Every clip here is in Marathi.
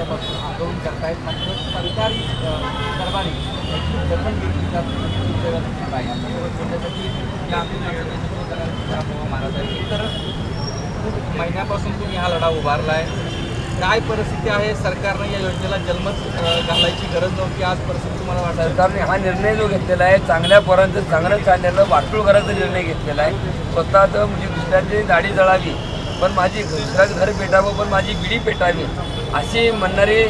वर्षापासून आंदोलन करतायत, मात्र सरकारी कारभारी दखल घेतली आहे. त्यासाठी या आंदोलन योजनेचा मारत आहे. तर खूप महिन्यापासून तुम्ही हा लढा उभारला आहे. काय परिस्थिती आहे? सरकारने या योजनेला जन्मच घालायची गरज नव्हती, आज परिस्थिती तुम्हाला वाटतं? सरकारने हा निर्णय जो घेतलेला आहे, चांगल्या पोरांचं चांगलं चाललेलं वाटूळ करायचा निर्णय घेतलेला आहे. स्वतःचं म्हणजे दुसऱ्याची दाढी जळावी पण माझी दुसऱ्याचं घर पेटावं पण माझी बिडी पेटावी अशी म्हणणारी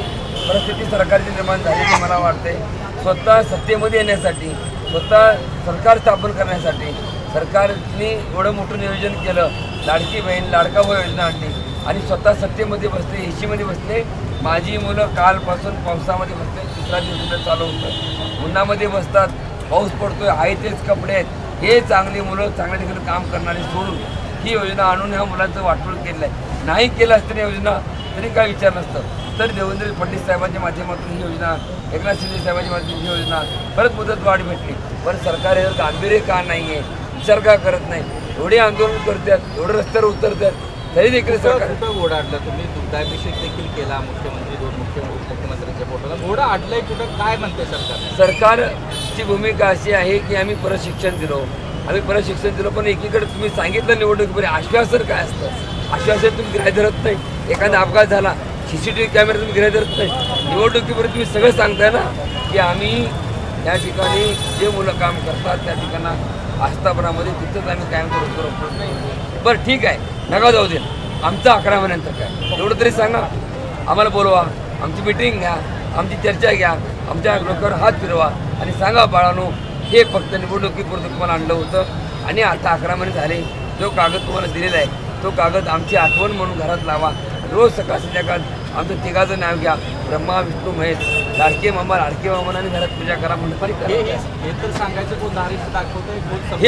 परिस्थिती सरकारची निर्माण झालेली मला वाटते. स्वतः सत्तेमध्ये येण्यासाठी, स्वतः सरकार स्थापन करण्यासाठी सरकारने एवढं मोठं नियोजन केलं. लाडकी बहीण लाडका भाऊ योजना आणली आणि स्वतः सत्तेमध्ये बसले, एसीमध्ये बसले. माझी मुलं कालपासून पावसामध्ये बसले, दुसरा दिवस चालू होतं. उन्हामध्ये बसतात, पाऊस पडतोय, आहे तेच कपडे आहेत. हे चांगली मुलं चांगल्या ठिकाणी काम करणारी सोडून ही योजना आणून ह्या मुलांचं वाटोळ केलं आहे. नाही केलं असतं योजना तरी काय विचार नसतं. तर देवेंद्र फडणवीस साहेबांच्या माध्यमातून ही योजना, एकनाथ शिंदे साहेबांच्या माध्यमातून ही योजना परत मुदतवाढ भेटली. पण सरकार याचं गांभीर्य का नाही आहे, विचार का करत नाही? एवढे आंदोलन करतात, एवढं रस्त्यावर उतरतात, तरी देखील सरकार ओढाडलं. तुम्ही दुग्धाभिषेक देखील केला, मुख्यमंत्री दोन मुख्यमंत्र्यांच्या फोटोला ओढा आडलंय कुठं, काय म्हणते सरकार? सरकारची भूमिका अशी आहे की आम्ही प्रशिक्षण दिलो, पण एकीकडे तुम्ही सांगितलं निवडणुकीमध्ये आश्वासन काय असतं? आश्वासन तुम्ही ग्राह्य धरत नाही. एखादा अपघात झाला, CCTV कॅमेरा तुम्ही ग्राह्य धरत नाही. निवडणुकीपर्यंत तुम्ही सगळं सांगताय ना की आम्ही या ठिकाणी जे मुलं काम करतात त्या ठिकाणा आस्थापनामध्ये तिथंच आम्ही कायम रोजगार नाही. बरं ठीक आहे, नका जाऊ दे, आमचं 11 महिन्यानंतर काय एवढं तरी सांगा. आम्हाला बोलवा, आमची मिटिंग घ्या, आमची चर्चा घ्या, आमच्या लोकांवर हात फिरवा आणि सांगा बाळांनो हे फक्त निवडणुकीपुरतं तुम्हाला आणलं होतं आणि आता 11 महिने झाले. जो कागद तुम्हाला दिलेला आहे तो कागद आमची आठवण म्हणून घरात लावा. रोज सकाळ संध्याकाळ आमचं तिघाचं नाव घ्या, ब्रह्मा विष्णू महेश, लाडके मामा आणि घरात पूजा करा म्हणून हे तर सांगायचं कोण दारिद्र्य दाखवतंय,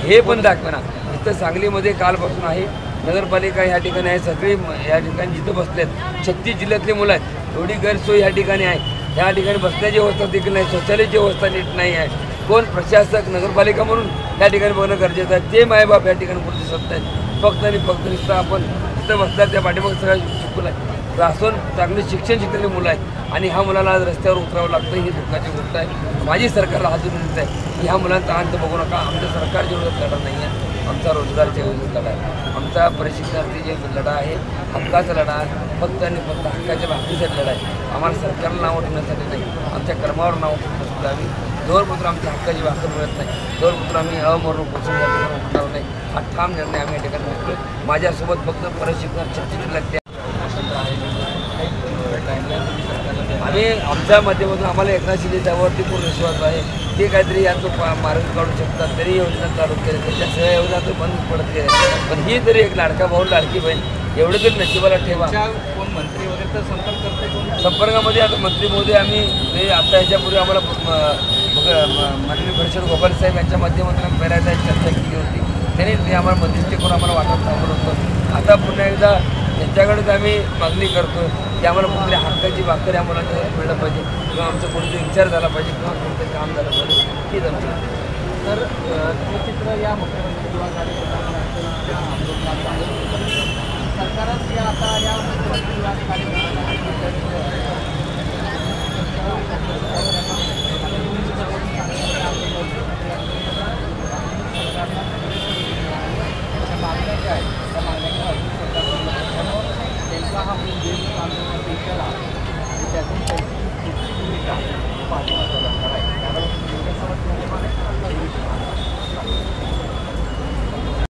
हे पण दाखवा ना. इथं सांगलीमध्ये कालपासून आहे, नगरपालिका ह्या ठिकाणी आहे, सगळी या ठिकाणी जिथं बसलेत 36 जिल्ह्यातली मुलं आहेत. एवढी गैरसोय ह्या ठिकाणी आहे. ह्या ठिकाणी बसण्याची व्यवस्था देखील नाही, शौचालयाची व्यवस्था नीट नाही आहे. कोण प्रशासक नगरपालिका म्हणून या ठिकाणी बघणं गरजेचं आहे. ते मायबाप या ठिकाणी पुढे दिसत नाहीत. फक्त आणि फक्त नुसतं आपण तिथं बसतात त्या पाठीमाग सगळं शिकून आहे. असून चांगले शिक्षण शिकलेली मुलं आहेत आणि ह्या मुलाला आज रस्त्यावर उतरावं लागतं, ही दुःखाची गोष्ट आहे. माझी सरकारला हातून देत आहे की ह्या मुलांचा अंत बघू नका. आमच्या सरकारच्या विरोधात लढा नाही आहे, आमचा रोजगारच्या विरोधात लढा आहे, आमचा प्रशिक्षणार्थी जे लढा आहे, हक्काचा लढा आहे, फक्त आणि फक्त हक्काच्या भाकरीसाठी लढा आहे. आम्हाला सरकारला नाव ठेवण्यासाठी नाही, आमच्या कर्मावर नाव ठेवण्यासाठी आम्ही जोरपुत्र आमच्या हक्काची भाकर मिळत नाही, जोरपुत्र आम्ही अमरण पोचून या ठिकाणी उठणार नाही. हा ठाम निर्णय आम्ही या ठिकाणी घेतलो. माझ्यासोबत फक्त प्रशिक्षण 36 लागते. आम्ही आमच्या माध्यमातून आम्हाला एकनाथ शिंदे साहेबांवरती पूर्ण विश्वास आहे. ते काहीतरी यातून मार्ग काढू शकतात, तरी योजना चालू केली, त्याच्या सगळ्या योजना तर बंद पडत गेल्या. पण ही तरी एक लाडका भाऊ लाडकी बहीण एवढं तरी नशिबाला ठेवा. कोण मंत्री वगैरे तर संपर्क करते? संपर्कामध्ये आता मंत्री महोदय आम्ही आता ह्याच्यापूर्वी आम्हाला माननीय परिषद गोपाल साहेब यांच्या माध्यमातून आम्ही बऱ्याचदा चर्चा केली होती. त्यांनी आम्हाला मध्यस्थी करून आम्हाला वाटप थांबवलं होतं. आता पुन्हा एकदा त्यांच्याकडेच आम्ही मागणी करतो की आम्हाला कुठली हक्काची भाकर या मुलांना मिळलं पाहिजे किंवा आमचा कोणतरी विचार झाला पाहिजे किंवा कोणतं काम झालं पाहिजे. हीच आमची. तर हे चित्र या मुख्यमंत्री किंवा कार्यकर्त्यांच्या आंदोलनात सरकारच या आता या मुख्यमंत्री मागण्या ज्या आहेत त्या मागण्या त्यांचा हा आंदोलनाचा इशारा आणि त्यातून त्यांची भूमिका